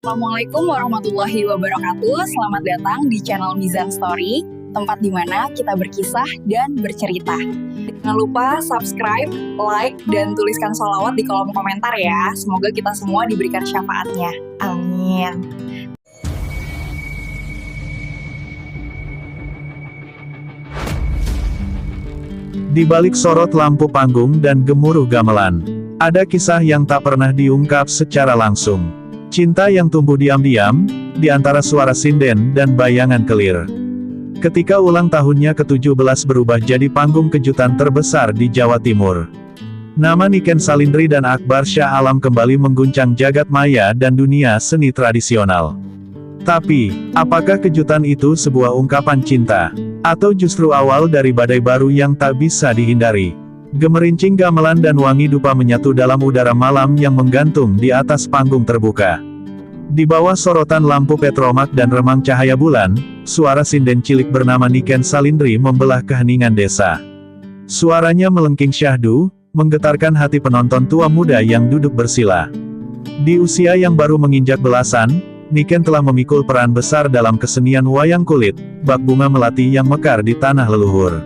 Assalamualaikum warahmatullahi wabarakatuh. Selamat datang di channel Mizan Story, tempat di mana kita berkisah dan bercerita. Jangan lupa subscribe, like, dan tuliskan sholawat di kolom komentar ya. Semoga kita semua diberikan syafaatnya. Amin. Di balik sorot lampu panggung dan gemuruh gamelan, ada kisah yang tak pernah diungkap secara langsung. Cinta yang tumbuh diam-diam, di antara suara sinden dan bayangan kelir. Ketika ulang tahunnya ke-17 berubah jadi panggung kejutan terbesar di Jawa Timur. Nama Niken Salindri dan Akbar Shah Alam kembali mengguncang jagat maya dan dunia seni tradisional. Tapi, apakah kejutan itu sebuah ungkapan cinta? Atau justru awal dari badai baru yang tak bisa dihindari? Gemerincing gamelan dan wangi dupa menyatu dalam udara malam yang menggantung di atas panggung terbuka. Di bawah sorotan lampu petromak dan remang cahaya bulan, suara sinden cilik bernama Niken Salindri membelah keheningan desa. Suaranya melengking syahdu, menggetarkan hati penonton tua muda yang duduk bersila. Di usia yang baru menginjak belasan, Niken telah memikul peran besar dalam kesenian wayang kulit, bak bunga melati yang mekar di tanah leluhur.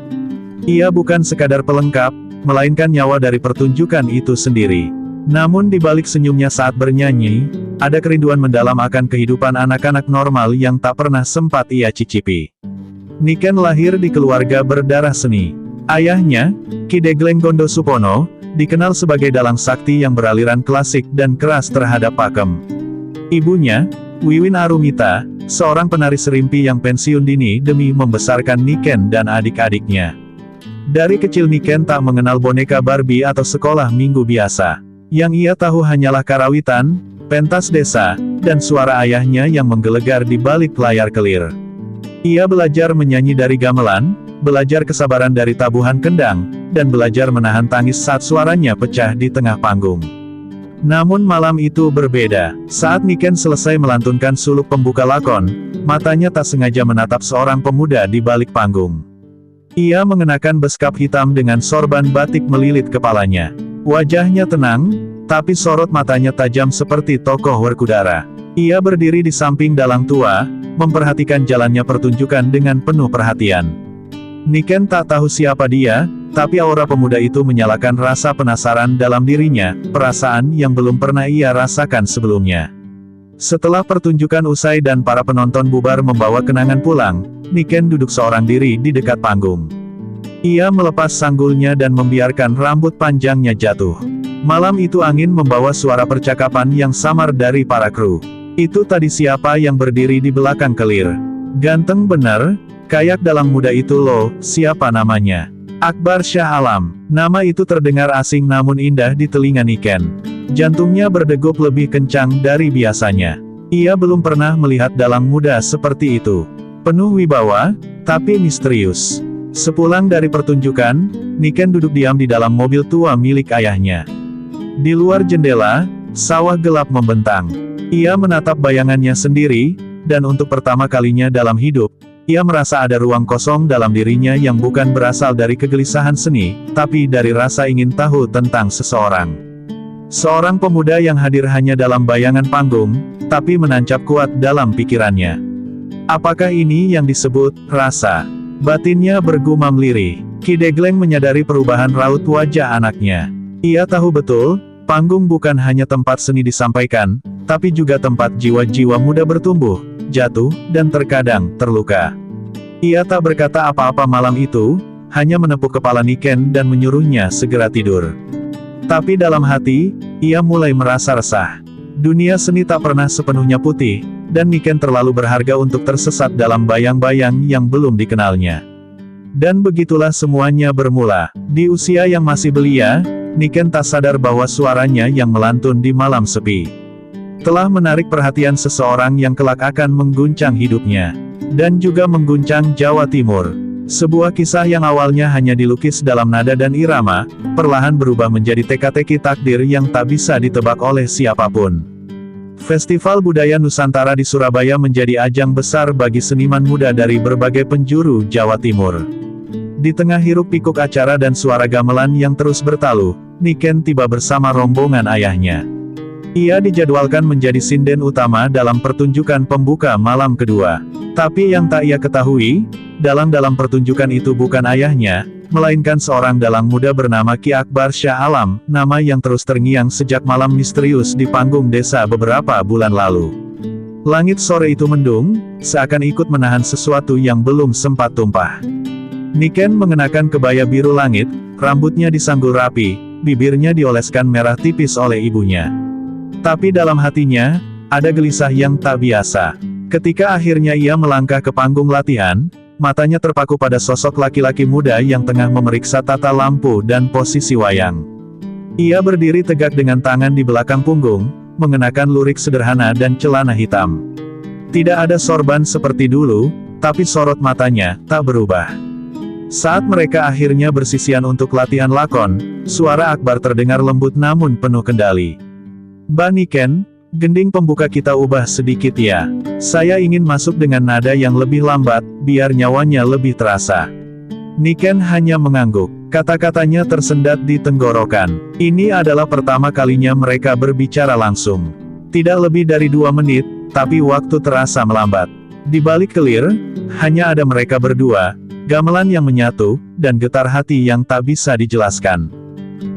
Ia bukan sekadar pelengkap, melainkan nyawa dari pertunjukan itu sendiri. Namun di balik senyumnya saat bernyanyi, ada kerinduan mendalam akan kehidupan anak-anak normal yang tak pernah sempat ia cicipi. Niken lahir di keluarga berdarah seni. Ayahnya, Ki Degleng Gondo Supono, dikenal sebagai dalang sakti yang beraliran klasik dan keras terhadap pakem. Ibunya, Wiwin Arumita, seorang penari serimpi yang pensiun dini demi membesarkan Niken dan adik-adiknya. Dari kecil Niken tak mengenal boneka Barbie atau sekolah minggu biasa. Yang ia tahu hanyalah karawitan, pentas desa, dan suara ayahnya yang menggelegar di balik layar kelir. Ia belajar menyanyi dari gamelan, belajar kesabaran dari tabuhan kendang, dan belajar menahan tangis saat suaranya pecah di tengah panggung. Namun malam itu berbeda. Saat Niken selesai melantunkan suluk pembuka lakon, matanya tak sengaja menatap seorang pemuda di balik panggung. Ia mengenakan beskap hitam dengan sorban batik melilit kepalanya. Wajahnya tenang, tapi sorot matanya tajam seperti tokoh Werkudara. Ia berdiri di samping dalang tua, memperhatikan jalannya pertunjukan dengan penuh perhatian. Niken tak tahu siapa dia, tapi aura pemuda itu menyalakan rasa penasaran dalam dirinya, perasaan yang belum pernah ia rasakan sebelumnya. Setelah pertunjukan usai dan para penonton bubar membawa kenangan pulang, Niken duduk seorang diri di dekat panggung. Ia melepas sanggulnya dan membiarkan rambut panjangnya jatuh. Malam itu angin membawa suara percakapan yang samar dari para kru. Itu tadi siapa yang berdiri di belakang kelir? Ganteng bener, kayak dalang muda itu loh, siapa namanya? Akbar Shah Alam. Nama itu terdengar asing namun indah di telinga Niken. Jantungnya berdegup lebih kencang dari biasanya. Ia belum pernah melihat dalang muda seperti itu. Penuh wibawa, tapi misterius. Sepulang dari pertunjukan, Niken duduk diam di dalam mobil tua milik ayahnya. Di luar jendela, sawah gelap membentang. Ia menatap bayangannya sendiri, dan untuk pertama kalinya dalam hidup, ia merasa ada ruang kosong dalam dirinya yang bukan berasal dari kegelisahan seni, tapi dari rasa ingin tahu tentang seseorang. Seorang pemuda yang hadir hanya dalam bayangan panggung, tapi menancap kuat dalam pikirannya. Apakah ini yang disebut rasa? Batinnya bergumam lirih. Ki Degleng menyadari perubahan raut wajah anaknya. Ia tahu betul, panggung bukan hanya tempat seni disampaikan, tapi juga tempat jiwa-jiwa muda bertumbuh, jatuh, dan terkadang terluka. Ia tak berkata apa-apa malam itu, hanya menepuk kepala Niken dan menyuruhnya segera tidur. Tapi dalam hati, ia mulai merasa resah. Dunia seni tak pernah sepenuhnya putih, dan Niken terlalu berharga untuk tersesat dalam bayang-bayang yang belum dikenalnya. Dan begitulah semuanya bermula. Di usia yang masih belia, Niken tak sadar bahwa suaranya yang melantun di malam sepi telah menarik perhatian seseorang yang kelak akan mengguncang hidupnya. Dan juga mengguncang Jawa Timur. Sebuah kisah yang awalnya hanya dilukis dalam nada dan irama, perlahan berubah menjadi teka-teki takdir yang tak bisa ditebak oleh siapapun. Festival Budaya Nusantara di Surabaya menjadi ajang besar bagi seniman muda dari berbagai penjuru Jawa Timur. Di tengah hiruk-pikuk acara dan suara gamelan yang terus bertalu, Niken tiba bersama rombongan ayahnya. Ia dijadwalkan menjadi sinden utama dalam pertunjukan pembuka malam kedua. Tapi yang tak ia ketahui, dalang pertunjukan itu bukan ayahnya, melainkan seorang dalang muda bernama Ki Akbar Shah Alam, nama yang terus terngiang sejak malam misterius di panggung desa beberapa bulan lalu. Langit sore itu mendung, seakan ikut menahan sesuatu yang belum sempat tumpah. Niken mengenakan kebaya biru langit, rambutnya disanggul rapi, bibirnya dioleskan merah tipis oleh ibunya. Tapi dalam hatinya, ada gelisah yang tak biasa. Ketika akhirnya ia melangkah ke panggung latihan, matanya terpaku pada sosok laki-laki muda yang tengah memeriksa tata lampu dan posisi wayang. Ia berdiri tegak dengan tangan di belakang punggung, mengenakan lurik sederhana dan celana hitam. Tidak ada sorban seperti dulu, tapi sorot matanya tak berubah. Saat mereka akhirnya bersisian untuk latihan lakon, suara Akbar terdengar lembut namun penuh kendali. "Mbak Niken, gending pembuka kita ubah sedikit ya. Saya ingin masuk dengan nada yang lebih lambat, biar nyawanya lebih terasa." Niken hanya mengangguk. Kata-katanya tersendat di tenggorokan. Ini adalah pertama kalinya mereka berbicara langsung. Tidak lebih dari 2 menit, tapi waktu terasa melambat. Di balik kelir, hanya ada mereka berdua, gamelan yang menyatu, dan getar hati yang tak bisa dijelaskan.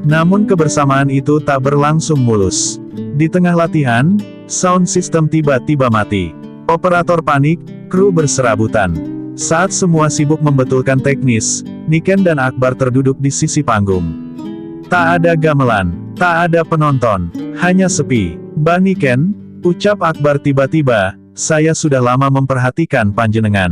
Namun kebersamaan itu tak berlangsung mulus. Di tengah latihan, sound system tiba-tiba mati. Operator panik, kru berserabutan. Saat semua sibuk membetulkan teknis, Niken dan Akbar terduduk di sisi panggung. Tak ada gamelan, tak ada penonton, hanya sepi. "Mbak Niken," ucap Akbar tiba-tiba, "saya sudah lama memperhatikan panjenengan."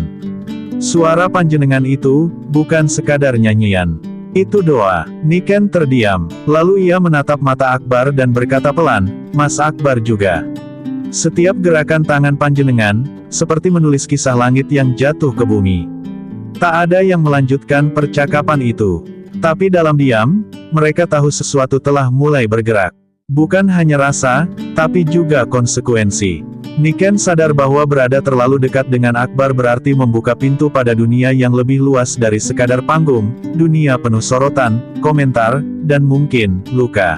Suara panjenengan itu, bukan sekadar nyanyian. Itu doa. Niken terdiam, lalu ia menatap mata Akbar dan berkata pelan, "Mas Akbar juga." Setiap gerakan tangan panjenengan, seperti menulis kisah langit yang jatuh ke bumi. Tak ada yang melanjutkan percakapan itu. Tapi dalam diam, mereka tahu sesuatu telah mulai bergerak. Bukan hanya rasa, tapi juga konsekuensi. Niken sadar bahwa berada terlalu dekat dengan Akbar berarti membuka pintu pada dunia yang lebih luas dari sekadar panggung, dunia penuh sorotan, komentar, dan mungkin, luka.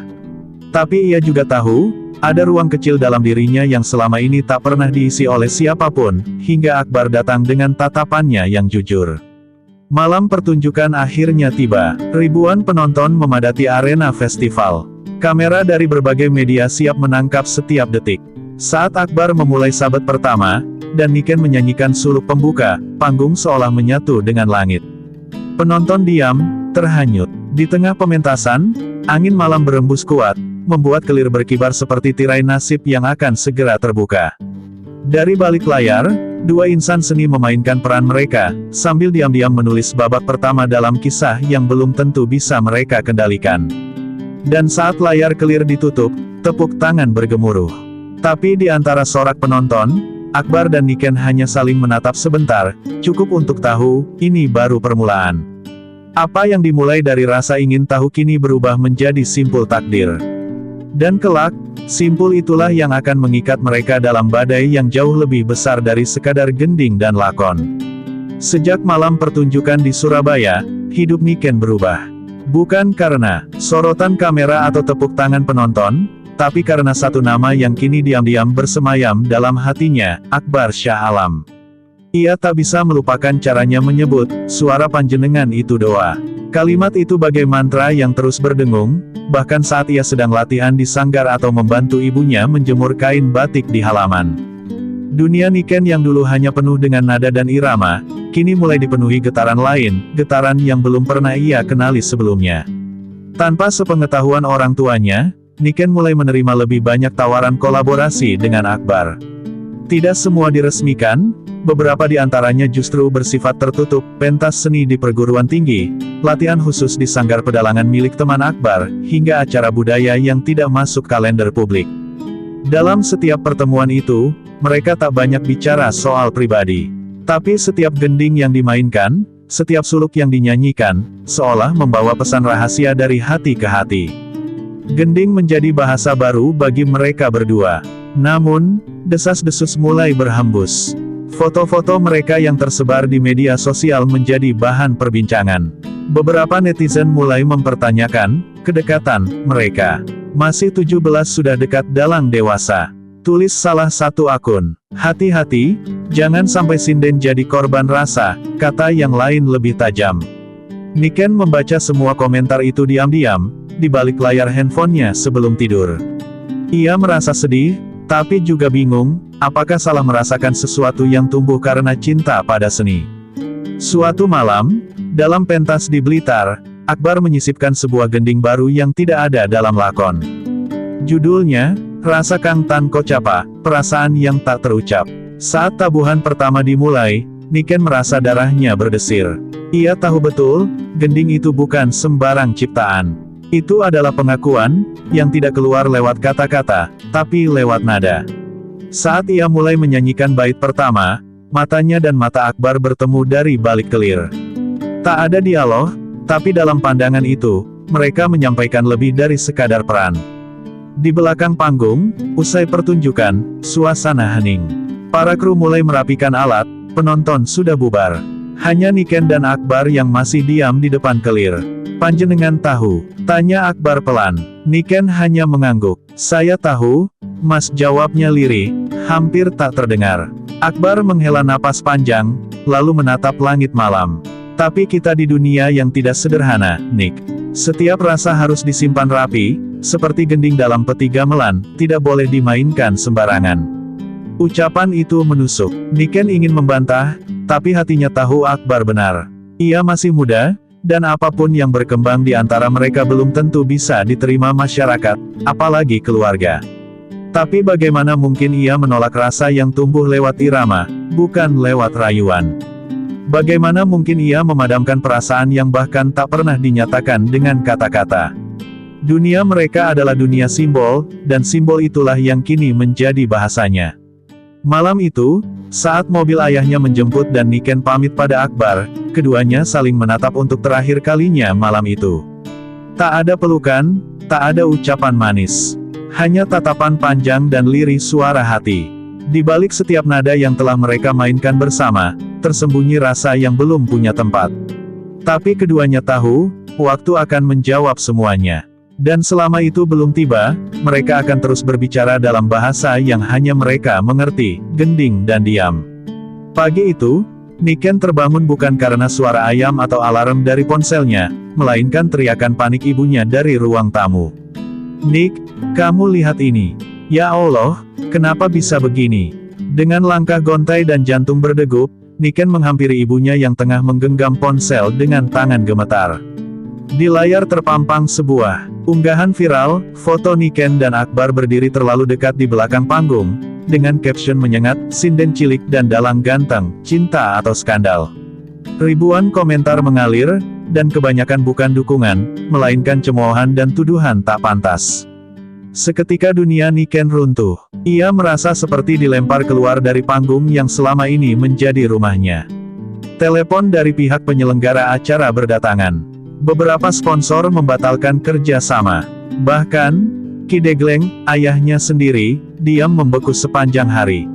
Tapi ia juga tahu, ada ruang kecil dalam dirinya yang selama ini tak pernah diisi oleh siapapun, hingga Akbar datang dengan tatapannya yang jujur. Malam pertunjukan akhirnya tiba. Ribuan penonton memadati arena festival. Kamera dari berbagai media siap menangkap setiap detik. Saat Akbar memulai sabat pertama, dan Niken menyanyikan suluk pembuka, panggung seolah menyatu dengan langit. Penonton diam, terhanyut. Di tengah pementasan, angin malam berembus kuat, membuat kelir berkibar seperti tirai nasib yang akan segera terbuka. Dari balik layar, 2 insan seni memainkan peran mereka, sambil diam-diam menulis babak pertama dalam kisah yang belum tentu bisa mereka kendalikan. Dan saat layar kelir ditutup, tepuk tangan bergemuruh. Tapi di antara sorak penonton, Akbar dan Niken hanya saling menatap sebentar, cukup untuk tahu, ini baru permulaan. Apa yang dimulai dari rasa ingin tahu kini berubah menjadi simpul takdir. Dan kelak, simpul itulah yang akan mengikat mereka dalam badai yang jauh lebih besar dari sekadar gending dan lakon. Sejak malam pertunjukan di Surabaya, hidup Niken berubah. Bukan karena sorotan kamera atau tepuk tangan penonton, tapi karena satu nama yang kini diam-diam bersemayam dalam hatinya, Akbar Shah Alam. Ia tak bisa melupakan caranya menyebut, "Suara panjenengan itu doa." Kalimat itu bagai mantra yang terus berdengung, bahkan saat ia sedang latihan di sanggar atau membantu ibunya menjemur kain batik di halaman. Dunia Niken yang dulu hanya penuh dengan nada dan irama, kini mulai dipenuhi getaran lain, getaran yang belum pernah ia kenali sebelumnya. Tanpa sepengetahuan orang tuanya, Niken mulai menerima lebih banyak tawaran kolaborasi dengan Akbar. Tidak semua diresmikan, beberapa di antaranya justru bersifat tertutup, pentas seni di perguruan tinggi, latihan khusus di sanggar pedalangan milik teman Akbar, hingga acara budaya yang tidak masuk kalender publik. Dalam setiap pertemuan itu, mereka tak banyak bicara soal pribadi. Tapi setiap gending yang dimainkan, setiap suluk yang dinyanyikan, seolah membawa pesan rahasia dari hati ke hati. Gending menjadi bahasa baru bagi mereka berdua. Namun, desas-desus mulai berhembus. Foto-foto mereka yang tersebar di media sosial menjadi bahan perbincangan. Beberapa netizen mulai mempertanyakan kedekatan mereka. Masih 17 sudah dekat dalang dewasa. Tulis salah satu akun. Hati-hati, jangan sampai sinden jadi korban rasa, kata yang lain lebih tajam. Niken membaca semua komentar itu diam-diam, di balik layar handphonenya sebelum tidur. Ia merasa sedih, tapi juga bingung, apakah salah merasakan sesuatu yang tumbuh karena cinta pada seni. Suatu malam, dalam pentas di Blitar, Akbar menyisipkan sebuah gending baru yang tidak ada dalam lakon. Judulnya, Rasa Kang Tan Kocapa, Perasaan yang Tak Terucap. Saat tabuhan pertama dimulai, Niken merasa darahnya berdesir. Ia tahu betul, gending itu bukan sembarang ciptaan. Itu adalah pengakuan, yang tidak keluar lewat kata-kata, tapi lewat nada. Saat ia mulai menyanyikan bait pertama, matanya dan mata Akbar bertemu dari balik kelir. Tak ada dialog, tapi dalam pandangan itu, mereka menyampaikan lebih dari sekadar peran. Di belakang panggung, usai pertunjukan, suasana hening. Para kru mulai merapikan alat, penonton sudah bubar. Hanya Niken dan Akbar yang masih diam di depan kelir. "Panjenengan tahu?" tanya Akbar pelan. Niken hanya mengangguk. "Saya tahu, Mas," jawabnya lirih, hampir tak terdengar. Akbar menghela napas panjang, lalu menatap langit malam. "Tapi kita di dunia yang tidak sederhana, Nick. Setiap rasa harus disimpan rapi, seperti gending dalam peti gamelan, tidak boleh dimainkan sembarangan." Ucapan itu menusuk. Niken ingin membantah, tapi hatinya tahu Akbar benar. Ia masih muda, dan apapun yang berkembang di antara mereka belum tentu bisa diterima masyarakat, apalagi keluarga. Tapi bagaimana mungkin ia menolak rasa yang tumbuh lewat irama, bukan lewat rayuan? Bagaimana mungkin ia memadamkan perasaan yang bahkan tak pernah dinyatakan dengan kata-kata? Dunia mereka adalah dunia simbol, dan simbol itulah yang kini menjadi bahasanya. Malam itu, saat mobil ayahnya menjemput dan Niken pamit pada Akbar, keduanya saling menatap untuk terakhir kalinya malam itu. Tak ada pelukan, tak ada ucapan manis. Hanya tatapan panjang dan lirih suara hati. Di balik setiap nada yang telah mereka mainkan bersama, tersembunyi rasa yang belum punya tempat. Tapi keduanya tahu, waktu akan menjawab semuanya. Dan selama itu belum tiba, mereka akan terus berbicara dalam bahasa yang hanya mereka mengerti, gending dan diam. Pagi itu, Niken terbangun bukan karena suara ayam atau alarm dari ponselnya, melainkan teriakan panik ibunya dari ruang tamu. "Nick, kamu lihat ini. Ya Allah, kenapa bisa begini?" Dengan langkah gontai dan jantung berdegup, Niken menghampiri ibunya yang tengah menggenggam ponsel dengan tangan gemetar. Di layar terpampang sebuah unggahan viral, foto Niken dan Akbar berdiri terlalu dekat di belakang panggung, dengan caption menyengat, "Sinden cilik dan dalang ganteng, cinta atau skandal." Ribuan komentar mengalir, dan kebanyakan bukan dukungan, melainkan cemoohan dan tuduhan tak pantas. Seketika dunia Niken runtuh. Ia merasa seperti dilempar keluar dari panggung yang selama ini menjadi rumahnya. Telepon dari pihak penyelenggara acara berdatangan. Beberapa sponsor membatalkan kerja sama. Bahkan, Ki Degleng, ayahnya sendiri, diam membeku sepanjang hari.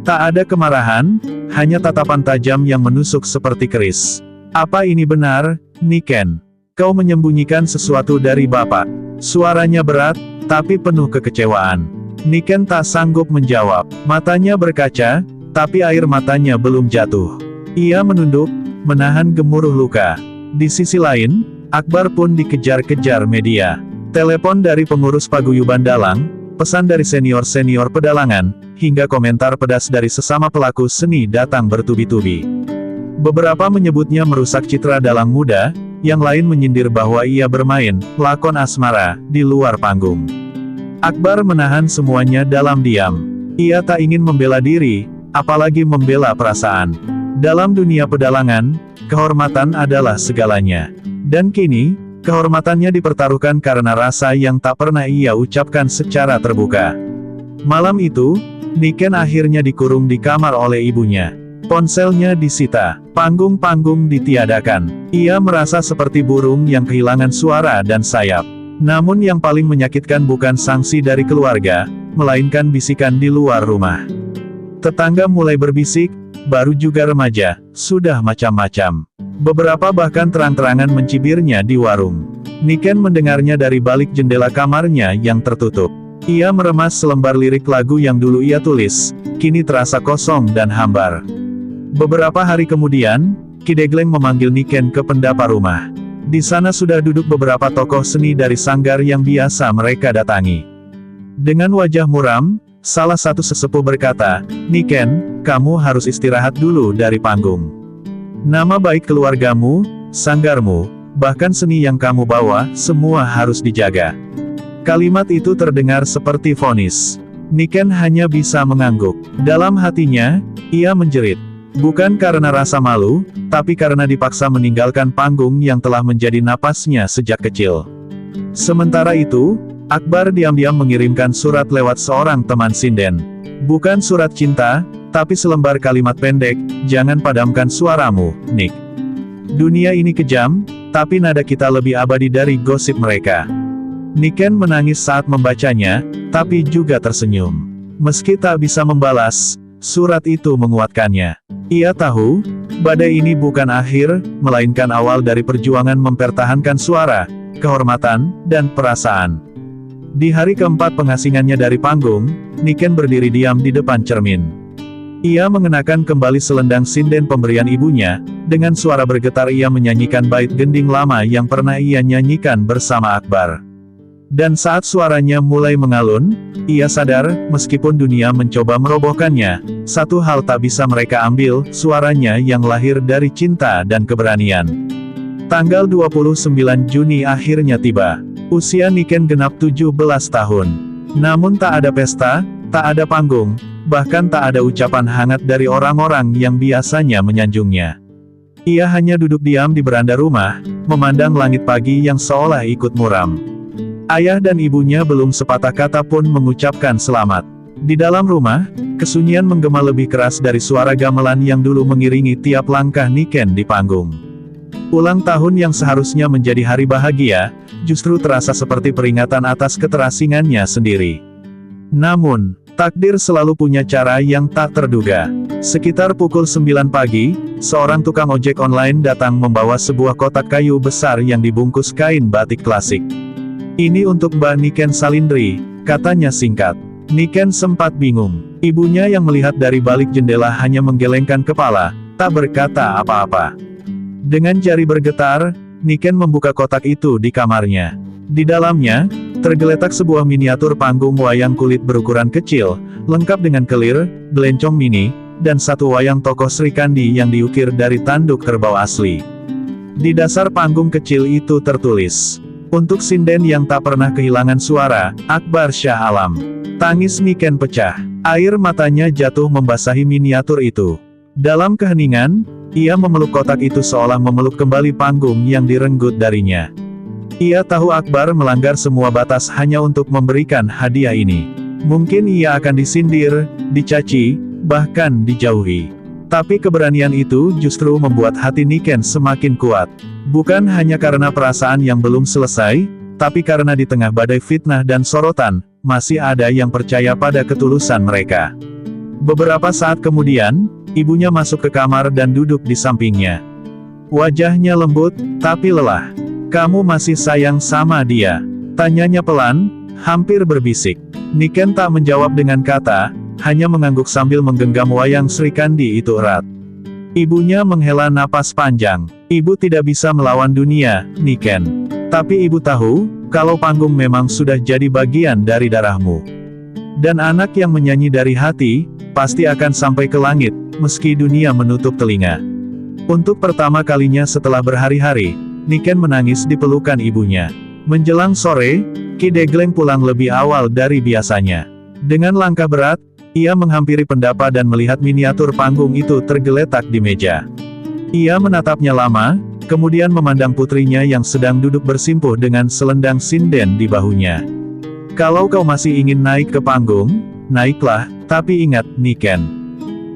Tak ada kemarahan, hanya tatapan tajam yang menusuk seperti keris. "Apa ini benar, Niken? Kau menyembunyikan sesuatu dari Bapak?" Suaranya berat, tapi penuh kekecewaan. Niken tak sanggup menjawab. Matanya berkaca, tapi air matanya belum jatuh. Ia menunduk, menahan gemuruh luka. Di sisi lain, Akbar pun dikejar-kejar media. Telepon dari pengurus paguyuban dalang, pesan dari senior-senior pedalangan, hingga komentar pedas dari sesama pelaku seni datang bertubi-tubi. Beberapa menyebutnya merusak citra dalang muda, yang lain menyindir bahwa ia bermain lakon asmara di luar panggung. Akbar menahan semuanya dalam diam. Ia tak ingin membela diri, apalagi membela perasaan. Dalam dunia pedalangan, kehormatan adalah segalanya. Dan kini, kehormatannya dipertaruhkan karena rasa yang tak pernah ia ucapkan secara terbuka. Malam itu, Niken akhirnya dikurung di kamar oleh ibunya. Ponselnya disita, panggung-panggung ditiadakan. Ia merasa seperti burung yang kehilangan suara dan sayap. Namun yang paling menyakitkan bukan sanksi dari keluarga, melainkan bisikan di luar rumah. Tetangga mulai berbisik, baru juga remaja, sudah macam-macam. Beberapa bahkan terang-terangan mencibirnya di warung. Niken mendengarnya dari balik jendela kamarnya yang tertutup. Ia meremas selembar lirik lagu yang dulu ia tulis, kini terasa kosong dan hambar. Beberapa hari kemudian, Ki Degleng memanggil Niken ke pendapa rumah. Di sana sudah duduk beberapa tokoh seni dari sanggar yang biasa mereka datangi. Dengan wajah muram, salah satu sesepuh berkata, "Niken, kamu harus istirahat dulu dari panggung. Nama baik keluargamu, sanggarmu, bahkan seni yang kamu bawa, semua harus dijaga." Kalimat itu terdengar seperti vonis. Niken hanya bisa mengangguk. Dalam hatinya, ia menjerit. Bukan karena rasa malu, tapi karena dipaksa meninggalkan panggung yang telah menjadi napasnya sejak kecil. Sementara itu, Akbar diam-diam mengirimkan surat lewat seorang teman sinden. Bukan surat cinta, tapi selembar kalimat pendek, "Jangan padamkan suaramu, Nick. Dunia ini kejam, tapi nada kita lebih abadi dari gosip mereka." Niken menangis saat membacanya, tapi juga tersenyum. Meski tak bisa membalas, surat itu menguatkannya. Ia tahu, badai ini bukan akhir, melainkan awal dari perjuangan mempertahankan suara, kehormatan, dan perasaan. Di hari keempat pengasingannya dari panggung, Niken berdiri diam di depan cermin. Ia mengenakan kembali selendang sinden pemberian ibunya, dengan suara bergetar ia menyanyikan bait gending lama yang pernah ia nyanyikan bersama Akbar. Dan saat suaranya mulai mengalun, ia sadar, meskipun dunia mencoba merobohkannya, satu hal tak bisa mereka ambil, suaranya yang lahir dari cinta dan keberanian. Tanggal 29 Juni akhirnya tiba. Usia Niken genap 17 tahun. Namun tak ada pesta, tak ada panggung, bahkan tak ada ucapan hangat dari orang-orang yang biasanya menyanjungnya. Ia hanya duduk diam di beranda rumah, memandang langit pagi yang seolah ikut muram. Ayah dan ibunya belum sepatah kata pun mengucapkan selamat. Di dalam rumah, kesunyian menggema lebih keras dari suara gamelan yang dulu mengiringi tiap langkah Niken di panggung. Ulang tahun yang seharusnya menjadi hari bahagia, justru terasa seperti peringatan atas keterasingannya sendiri. Namun, takdir selalu punya cara yang tak terduga. Sekitar pukul 9 pagi, seorang tukang ojek online datang membawa sebuah kotak kayu besar yang dibungkus kain batik klasik. "Ini untuk Mbak Niken Salindri," katanya singkat. Niken sempat bingung. Ibunya yang melihat dari balik jendela hanya menggelengkan kepala, tak berkata apa-apa. Dengan jari bergetar, Niken membuka kotak itu di kamarnya. Di dalamnya, tergeletak sebuah miniatur panggung wayang kulit berukuran kecil, lengkap dengan kelir, belencong mini, dan satu wayang tokoh Sri Kandi yang diukir dari tanduk kerbau asli. Di dasar panggung kecil itu tertulis, "Untuk sinden yang tak pernah kehilangan suara, Akbar Shah Alam." Tangis Niken pecah. Air matanya jatuh membasahi miniatur itu. Dalam keheningan, ia memeluk kotak itu seolah memeluk kembali panggung yang direnggut darinya. Ia tahu Akbar melanggar semua batas hanya untuk memberikan hadiah ini. Mungkin ia akan disindir, dicaci, bahkan dijauhi. Tapi keberanian itu justru membuat hati Niken semakin kuat. Bukan hanya karena perasaan yang belum selesai, tapi karena di tengah badai fitnah dan sorotan, masih ada yang percaya pada ketulusan mereka. Beberapa saat kemudian, ibunya masuk ke kamar dan duduk di sampingnya. Wajahnya lembut, tapi lelah. "Kamu masih sayang sama dia?" tanyanya pelan, hampir berbisik. Niken tak menjawab dengan kata, hanya mengangguk sambil menggenggam wayang Sri Kandi itu erat. Ibunya menghela napas panjang. "Ibu tidak bisa melawan dunia, Niken. Tapi ibu tahu, kalau panggung memang sudah jadi bagian dari darahmu. Dan anak yang menyanyi dari hati, pasti akan sampai ke langit, meski dunia menutup telinga." Untuk pertama kalinya setelah berhari-hari, Niken menangis di pelukan ibunya. Menjelang sore, Ki Degleng pulang lebih awal dari biasanya. Dengan langkah berat, ia menghampiri pendapa dan melihat miniatur panggung itu tergeletak di meja. Ia menatapnya lama, kemudian memandang putrinya yang sedang duduk bersimpuh dengan selendang sinden di bahunya. "Kalau kau masih ingin naik ke panggung, naiklah, tapi ingat, Niken.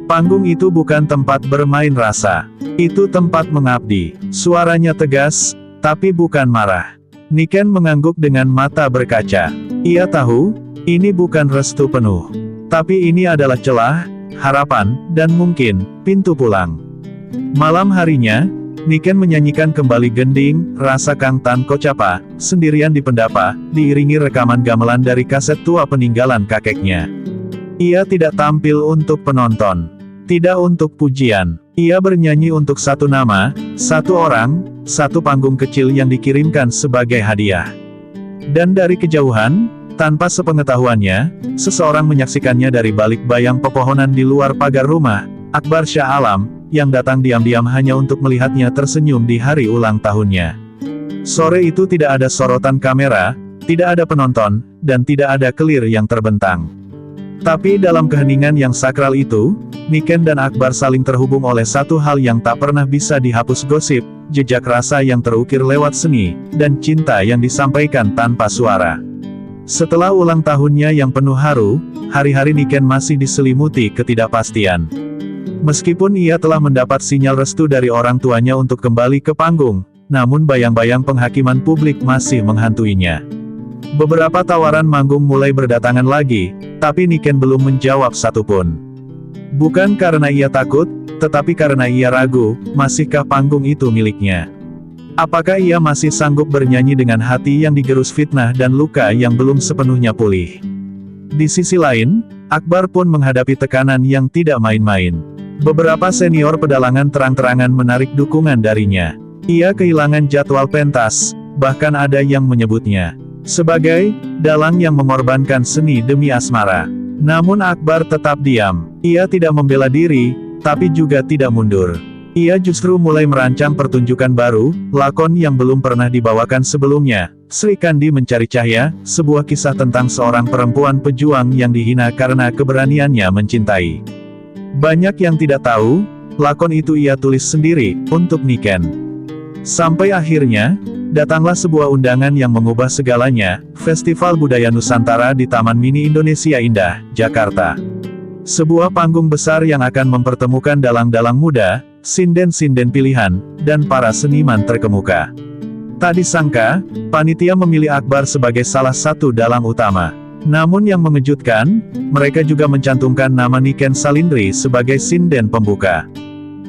Panggung itu bukan tempat bermain rasa. Itu tempat mengabdi." Suaranya tegas, tapi bukan marah. Niken mengangguk dengan mata berkaca. Ia tahu, ini bukan restu penuh. Tapi ini adalah celah, harapan, dan mungkin, pintu pulang. Malam harinya, Niken menyanyikan kembali Gending, Rasa Kang Tan Kocapa, sendirian di pendapa, diiringi rekaman gamelan dari kaset tua peninggalan kakeknya. Ia tidak tampil untuk penonton. Tidak untuk pujian. Ia bernyanyi untuk satu nama, satu orang, satu panggung kecil yang dikirimkan sebagai hadiah. Dan dari kejauhan, tanpa sepengetahuannya, seseorang menyaksikannya dari balik bayang pepohonan di luar pagar rumah, Akbar Shah Alam, yang datang diam-diam hanya untuk melihatnya tersenyum di hari ulang tahunnya. Sore itu tidak ada sorotan kamera, tidak ada penonton, dan tidak ada kelir yang terbentang. Tapi dalam keheningan yang sakral itu, Niken dan Akbar saling terhubung oleh satu hal yang tak pernah bisa dihapus gosip, jejak rasa yang terukir lewat seni, dan cinta yang disampaikan tanpa suara. Setelah ulang tahunnya yang penuh haru, hari-hari Niken masih diselimuti ketidakpastian. Meskipun ia telah mendapat sinyal restu dari orang tuanya untuk kembali ke panggung, namun bayang-bayang penghakiman publik masih menghantuinya. Beberapa tawaran manggung mulai berdatangan lagi, tapi Niken belum menjawab satupun. Bukan karena ia takut, tetapi karena ia ragu, masihkah panggung itu miliknya? Apakah ia masih sanggup bernyanyi dengan hati yang digerus fitnah dan luka yang belum sepenuhnya pulih? Di sisi lain, Akbar pun menghadapi tekanan yang tidak main-main. Beberapa senior pedalangan terang-terangan menarik dukungan darinya. Ia kehilangan jadwal pentas, bahkan ada yang menyebutnya sebagai dalang yang mengorbankan seni demi asmara. Namun Akbar tetap diam. Ia tidak membela diri, tapi juga tidak mundur. Ia justru mulai merancang pertunjukan baru, lakon yang belum pernah dibawakan sebelumnya, Sri Kandi Mencari Cahya, sebuah kisah tentang seorang perempuan pejuang yang dihina karena keberaniannya mencintai. Banyak yang tidak tahu, lakon itu ia tulis sendiri, untuk Niken. Sampai akhirnya, datanglah sebuah undangan yang mengubah segalanya, Festival Budaya Nusantara di Taman Mini Indonesia Indah, Jakarta. Sebuah panggung besar yang akan mempertemukan dalang-dalang muda, sinden-sinden pilihan, dan para seniman terkemuka. Tak disangka, panitia memilih Akbar sebagai salah satu dalang utama. Namun yang mengejutkan, mereka juga mencantumkan nama Niken Salindri sebagai sinden pembuka.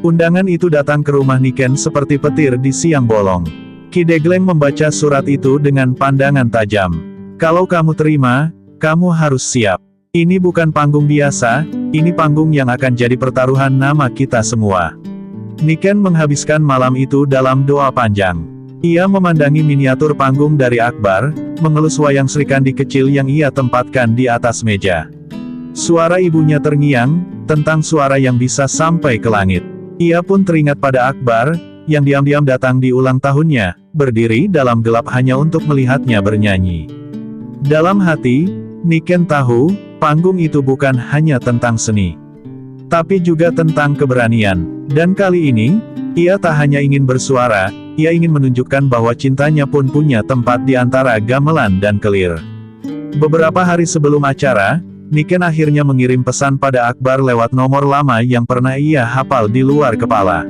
Undangan itu datang ke rumah Niken seperti petir di siang bolong. Ki Degleng membaca surat itu dengan pandangan tajam. Kalau kamu terima, kamu harus siap. Ini bukan panggung biasa, ini panggung yang akan jadi pertaruhan nama kita semua. Niken menghabiskan malam itu dalam doa panjang. Ia memandangi miniatur panggung dari Akbar, mengelus wayang Sri Kandi kecil yang ia tempatkan di atas meja. Suara ibunya terngiang, tentang suara yang bisa sampai ke langit. Ia pun teringat pada Akbar, yang diam-diam datang di ulang tahunnya, berdiri dalam gelap hanya untuk melihatnya bernyanyi. Dalam hati, Niken tahu, panggung itu bukan hanya tentang seni, tapi juga tentang keberanian. Dan kali ini, ia tak hanya ingin bersuara, ia ingin menunjukkan bahwa cintanya pun punya tempat di antara gamelan dan kelir. Beberapa hari sebelum acara, Niken akhirnya mengirim pesan pada Akbar lewat nomor lama yang pernah ia hafal di luar kepala.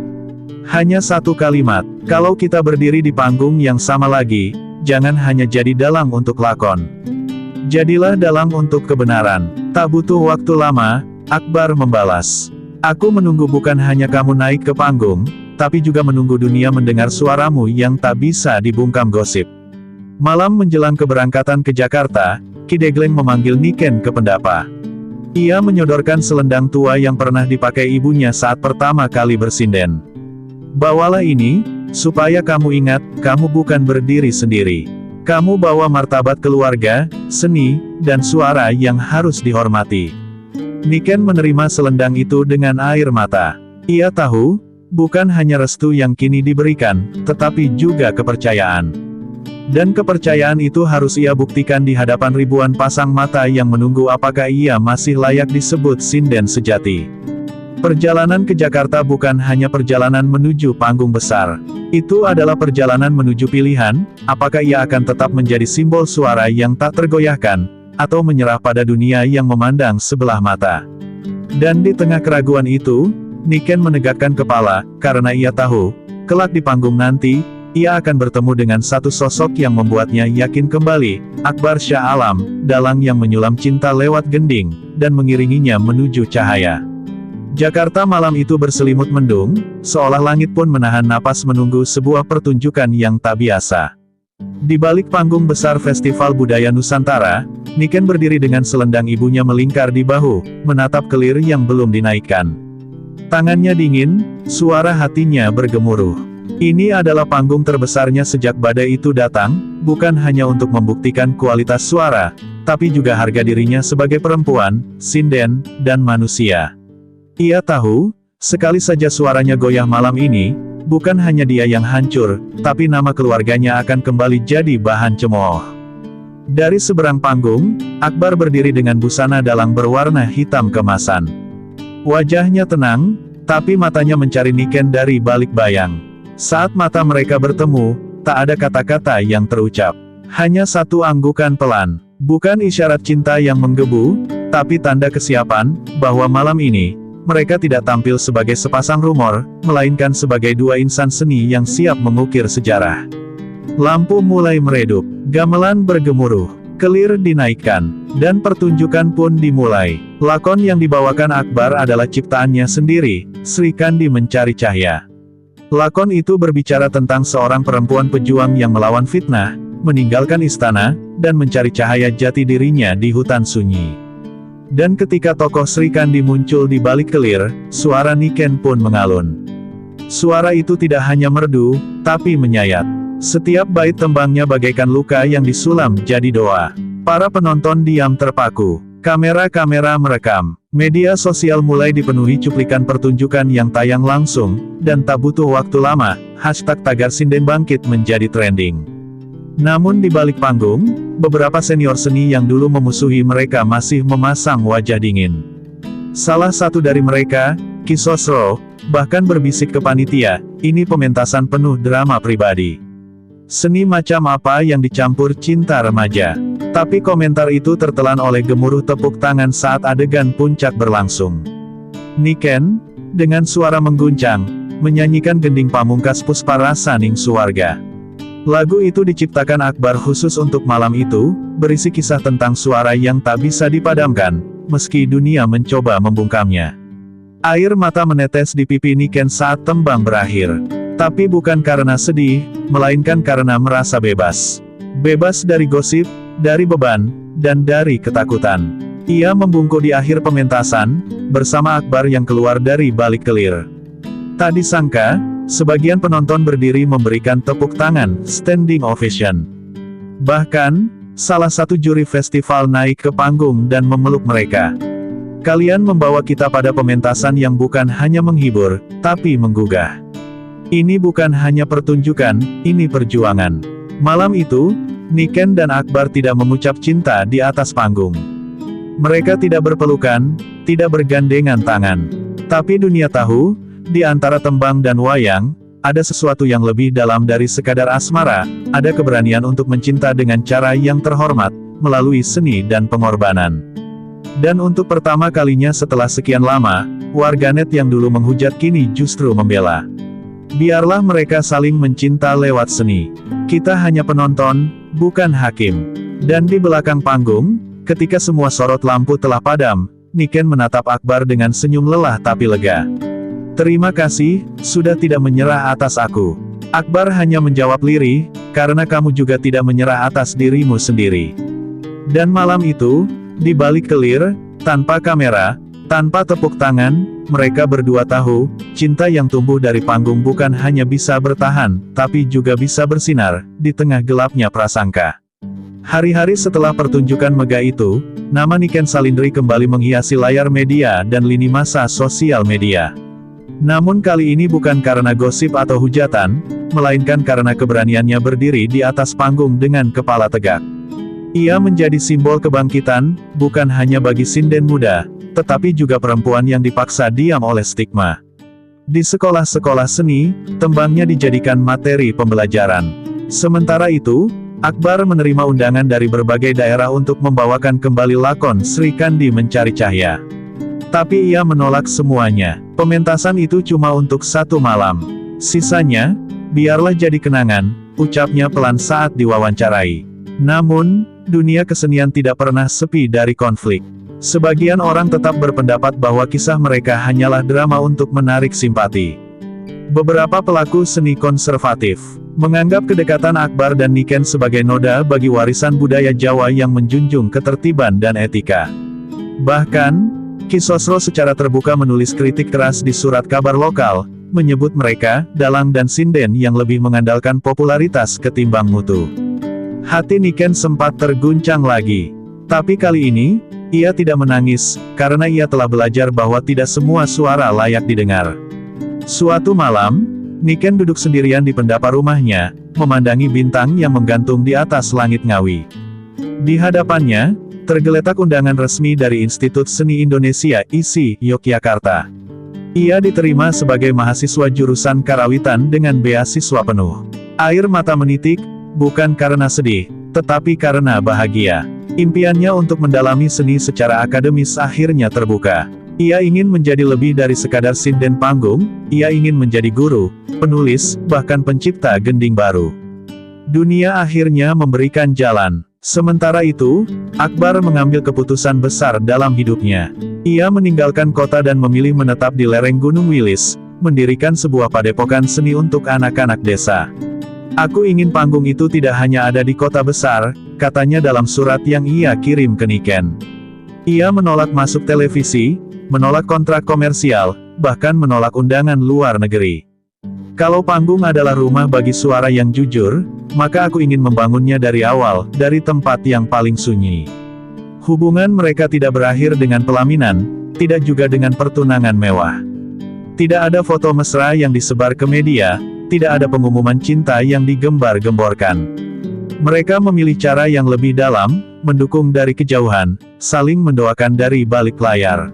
Hanya satu kalimat, kalau kita berdiri di panggung yang sama lagi, jangan hanya jadi dalang untuk lakon. Jadilah dalang untuk kebenaran. Tak butuh waktu lama, Akbar membalas. Aku menunggu bukan hanya kamu naik ke panggung, tapi juga menunggu dunia mendengar suaramu yang tak bisa dibungkam gosip. Malam menjelang keberangkatan ke Jakarta, Ki Degleng memanggil Niken ke pendapa. Ia menyodorkan selendang tua yang pernah dipakai ibunya saat pertama kali bersinden. Bawalah ini, supaya kamu ingat, kamu bukan berdiri sendiri. Kamu bawa martabat keluarga, seni, dan suara yang harus dihormati. Niken menerima selendang itu dengan air mata. Ia tahu, bukan hanya restu yang kini diberikan, tetapi juga kepercayaan. Dan kepercayaan itu harus ia buktikan di hadapan ribuan pasang mata yang menunggu apakah ia masih layak disebut sinden sejati. Perjalanan ke Jakarta bukan hanya perjalanan menuju panggung besar. Itu adalah perjalanan menuju pilihan, apakah ia akan tetap menjadi simbol suara yang tak tergoyahkan, atau menyerah pada dunia yang memandang sebelah mata. Dan di tengah keraguan itu, Niken menegakkan kepala, karena ia tahu, kelak di panggung nanti, ia akan bertemu dengan satu sosok yang membuatnya yakin kembali, Akbar Shah Alam, dalang yang menyulam cinta lewat gending, dan mengiringinya menuju cahaya. Jakarta malam itu berselimut mendung, seolah langit pun menahan napas menunggu sebuah pertunjukan yang tak biasa. Di balik panggung besar Festival Budaya Nusantara, Niken berdiri dengan selendang ibunya melingkar di bahu, menatap kelir yang belum dinaikkan. Tangannya dingin, suara hatinya bergemuruh. Ini adalah panggung terbesarnya sejak badai itu datang, bukan hanya untuk membuktikan kualitas suara, tapi juga harga dirinya sebagai perempuan, sinden, dan manusia. Ia tahu, sekali saja suaranya goyah malam ini, bukan hanya dia yang hancur, tapi nama keluarganya akan kembali jadi bahan cemooh. Dari seberang panggung, Akbar berdiri dengan busana dalang berwarna hitam kemasan. Wajahnya tenang, tapi matanya mencari Niken dari balik bayang. Saat mata mereka bertemu, tak ada kata-kata yang terucap. Hanya satu anggukan pelan, bukan isyarat cinta yang menggebu, tapi tanda kesiapan, bahwa malam ini, mereka tidak tampil sebagai sepasang rumor, melainkan sebagai dua insan seni yang siap mengukir sejarah. Lampu mulai meredup, gamelan bergemuruh, kelir dinaikkan, dan pertunjukan pun dimulai. Lakon yang dibawakan Akbar adalah ciptaannya sendiri, Sri Kandi Mencari Cahya. Lakon itu berbicara tentang seorang perempuan pejuang yang melawan fitnah, meninggalkan istana, dan mencari cahaya jati dirinya di hutan sunyi. Dan ketika tokoh Sri Kandi muncul di balik kelir, suara Niken pun mengalun. Suara itu tidak hanya merdu, tapi menyayat. Setiap bait tembangnya bagaikan luka yang disulam jadi doa. Para penonton diam terpaku. Kamera-kamera merekam. Media sosial mulai dipenuhi cuplikan pertunjukan yang tayang langsung, dan tak butuh waktu lama, hashtag Tagar Sinden bangkit menjadi trending. Namun di balik panggung, beberapa senior seni yang dulu memusuhi mereka masih memasang wajah dingin. Salah satu dari mereka, Ki Sosro, bahkan berbisik ke panitia, ini pementasan penuh drama pribadi. Seni macam apa yang dicampur cinta remaja? Tapi komentar itu tertelan oleh gemuruh tepuk tangan saat adegan puncak berlangsung. Niken, dengan suara mengguncang, menyanyikan gending pamungkas Pusparasa Ning Suwarga. Lagu itu diciptakan Akbar khusus untuk malam itu, berisi kisah tentang suara yang tak bisa dipadamkan, meski dunia mencoba membungkamnya. Air mata menetes di pipi Niken saat tembang berakhir. Tapi bukan karena sedih, melainkan karena merasa bebas. Bebas dari gosip, dari beban, dan dari ketakutan. Ia membungkuk di akhir pementasan, bersama Akbar yang keluar dari balik kelir. Tak disangka, sebagian penonton berdiri memberikan tepuk tangan, standing ovation. Bahkan, salah satu juri festival naik ke panggung dan memeluk mereka. Kalian membawa kita pada pementasan yang bukan hanya menghibur, tapi menggugah. Ini bukan hanya pertunjukan, ini perjuangan. Malam itu, Niken dan Akbar tidak mengucap cinta di atas panggung. Mereka tidak berpelukan, tidak bergandengan tangan. Tapi dunia tahu, di antara tembang dan wayang, ada sesuatu yang lebih dalam dari sekadar asmara, ada keberanian untuk mencinta dengan cara yang terhormat, melalui seni dan pengorbanan. Dan untuk pertama kalinya setelah sekian lama, warganet yang dulu menghujat kini justru membela. Biarlah mereka saling mencinta lewat seni. Kita hanya penonton, bukan hakim. Dan di belakang panggung, ketika semua sorot lampu telah padam, Niken menatap Akbar dengan senyum lelah tapi lega. Terima kasih, sudah tidak menyerah atas aku. Akbar hanya menjawab lirih, karena kamu juga tidak menyerah atas dirimu sendiri. Dan malam itu, di balik kelir, tanpa kamera, tanpa tepuk tangan, mereka berdua tahu, cinta yang tumbuh dari panggung bukan hanya bisa bertahan, tapi juga bisa bersinar, di tengah gelapnya prasangka. Hari-hari setelah pertunjukan megah itu, nama Niken Salindri kembali menghiasi layar media dan lini masa sosial media. Namun kali ini bukan karena gosip atau hujatan, melainkan karena keberaniannya berdiri di atas panggung dengan kepala tegak. Ia menjadi simbol kebangkitan, bukan hanya bagi sinden muda, tetapi juga perempuan yang dipaksa diam oleh stigma. Di sekolah-sekolah seni, tembangnya dijadikan materi pembelajaran. Sementara itu, Akbar menerima undangan dari berbagai daerah untuk membawakan kembali lakon Sri Kandi Mencari Cahya. Tapi ia menolak semuanya. Pementasan itu cuma untuk satu malam. Sisanya, biarlah jadi kenangan, ucapnya pelan saat diwawancarai. Namun, dunia kesenian tidak pernah sepi dari konflik. Sebagian orang tetap berpendapat bahwa kisah mereka hanyalah drama untuk menarik simpati. Beberapa pelaku seni konservatif menganggap kedekatan Akbar dan Niken sebagai noda bagi warisan budaya Jawa yang menjunjung ketertiban dan etika. Bahkan, Ki Sosro secara terbuka menulis kritik keras di surat kabar lokal, menyebut mereka, dalang dan sinden yang lebih mengandalkan popularitas ketimbang mutu. Hati Niken sempat terguncang lagi. Tapi kali ini, ia tidak menangis, karena ia telah belajar bahwa tidak semua suara layak didengar. Suatu malam, Niken duduk sendirian di pendapa rumahnya, memandangi bintang yang menggantung di atas langit Ngawi. Di hadapannya, tergeletak undangan resmi dari Institut Seni Indonesia ISI, Yogyakarta. Ia diterima sebagai mahasiswa jurusan Karawitan dengan beasiswa penuh. Air mata menitik, bukan karena sedih, tetapi karena bahagia. Impiannya untuk mendalami seni secara akademis akhirnya terbuka. Ia ingin menjadi lebih dari sekadar sinden panggung, ia ingin menjadi guru, penulis, bahkan pencipta gending baru. Dunia akhirnya memberikan jalan. Sementara itu, Akbar mengambil keputusan besar dalam hidupnya. Ia meninggalkan kota dan memilih menetap di lereng Gunung Wilis, mendirikan sebuah padepokan seni untuk anak-anak desa. Aku ingin panggung itu tidak hanya ada di kota besar, katanya dalam surat yang ia kirim ke Niken. Ia menolak masuk televisi, menolak kontrak komersial, bahkan menolak undangan luar negeri. Kalau panggung adalah rumah bagi suara yang jujur, maka aku ingin membangunnya dari awal, dari tempat yang paling sunyi. Hubungan mereka tidak berakhir dengan pelaminan, tidak juga dengan pertunangan mewah. Tidak ada foto mesra yang disebar ke media, tidak ada pengumuman cinta yang digembar-gemborkan. Mereka memilih cara yang lebih dalam, mendukung dari kejauhan, saling mendoakan dari balik layar.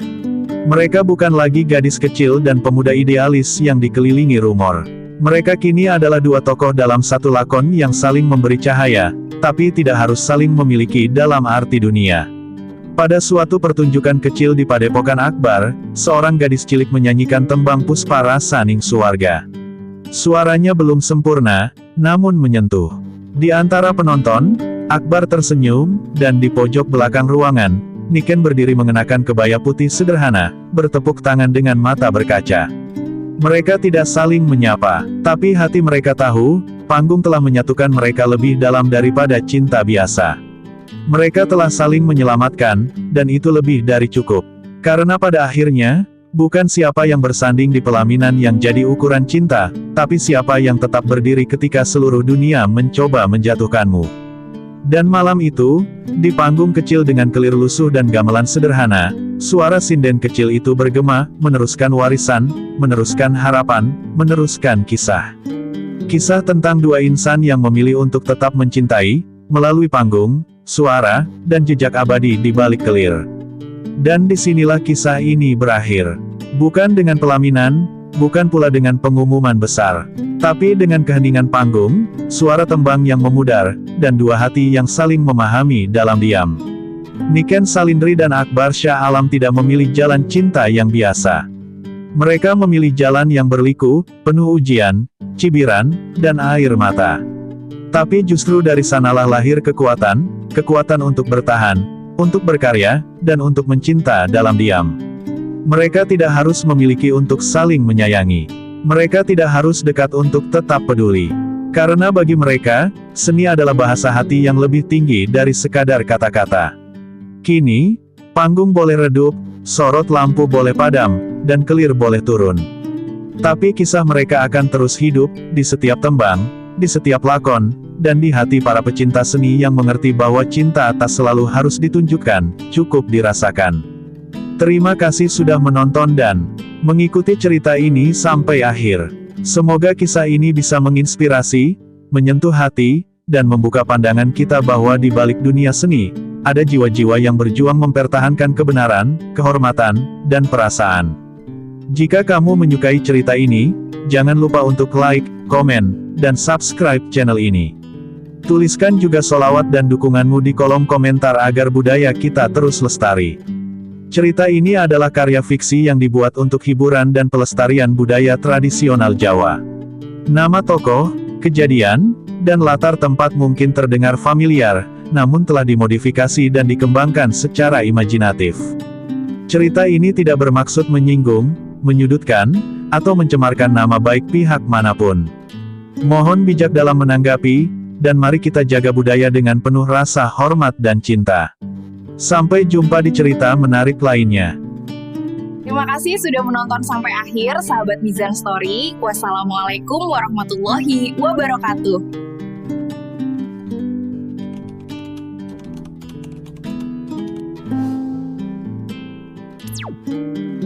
Mereka bukan lagi gadis kecil dan pemuda idealis yang dikelilingi rumor. Mereka kini adalah dua tokoh dalam satu lakon yang saling memberi cahaya, tapi tidak harus saling memiliki dalam arti dunia. Pada suatu pertunjukan kecil di Padepokan Akbar, seorang gadis cilik menyanyikan tembang Puspa Rasaning Suwarga. Suaranya belum sempurna, namun menyentuh. Di antara penonton, Akbar tersenyum, dan di pojok belakang ruangan, Niken berdiri mengenakan kebaya putih sederhana, bertepuk tangan dengan mata berkaca. Mereka tidak saling menyapa, tapi hati mereka tahu, panggung telah menyatukan mereka lebih dalam daripada cinta biasa. Mereka telah saling menyelamatkan, dan itu lebih dari cukup. Karena pada akhirnya, bukan siapa yang bersanding di pelaminan yang jadi ukuran cinta, tapi siapa yang tetap berdiri ketika seluruh dunia mencoba menjatuhkanmu. Dan malam itu, di panggung kecil dengan kelir lusuh dan gamelan sederhana, suara sinden kecil itu bergema, meneruskan warisan, meneruskan harapan, meneruskan kisah. Kisah tentang dua insan yang memilih untuk tetap mencintai, melalui panggung, suara, dan jejak abadi di balik kelir. Dan disinilah kisah ini berakhir. Bukan dengan pelaminan, bukan pula dengan pengumuman besar, tapi dengan keheningan panggung, suara tembang yang memudar, dan dua hati yang saling memahami dalam diam. Niken Salindri dan Akbar Shah Alam tidak memilih jalan cinta yang biasa. Mereka memilih jalan yang berliku, penuh ujian, cibiran, dan air mata. Tapi justru dari sanalah lahir kekuatan untuk bertahan, untuk berkarya, dan untuk mencinta dalam diam. Mereka tidak harus memiliki untuk saling menyayangi. Mereka tidak harus dekat untuk tetap peduli. Karena bagi mereka, seni adalah bahasa hati yang lebih tinggi dari sekadar kata-kata. Kini, panggung boleh redup, sorot lampu boleh padam, dan kelir boleh turun. Tapi kisah mereka akan terus hidup, di setiap tembang, di setiap lakon, dan di hati para pecinta seni yang mengerti bahwa cinta tak selalu harus ditunjukkan, cukup dirasakan. Terima kasih sudah menonton dan mengikuti cerita ini sampai akhir. Semoga kisah ini bisa menginspirasi, menyentuh hati, dan membuka pandangan kita bahwa di balik dunia seni, ada jiwa-jiwa yang berjuang mempertahankan kebenaran, kehormatan, dan perasaan. Jika kamu menyukai cerita ini, jangan lupa untuk like, komen, dan subscribe channel ini. Tuliskan juga sholawat dan dukunganmu di kolom komentar agar budaya kita terus lestari. Cerita ini adalah karya fiksi yang dibuat untuk hiburan dan pelestarian budaya tradisional Jawa. Nama tokoh, kejadian, dan latar tempat mungkin terdengar familiar, namun telah dimodifikasi dan dikembangkan secara imajinatif. Cerita ini tidak bermaksud menyinggung, menyudutkan, atau mencemarkan nama baik pihak manapun. Mohon bijak dalam menanggapi, dan mari kita jaga budaya dengan penuh rasa hormat dan cinta. Sampai jumpa di cerita menarik lainnya. Terima kasih sudah menonton sampai akhir, sahabat Mizan Story. Wassalamualaikum warahmatullahi wabarakatuh.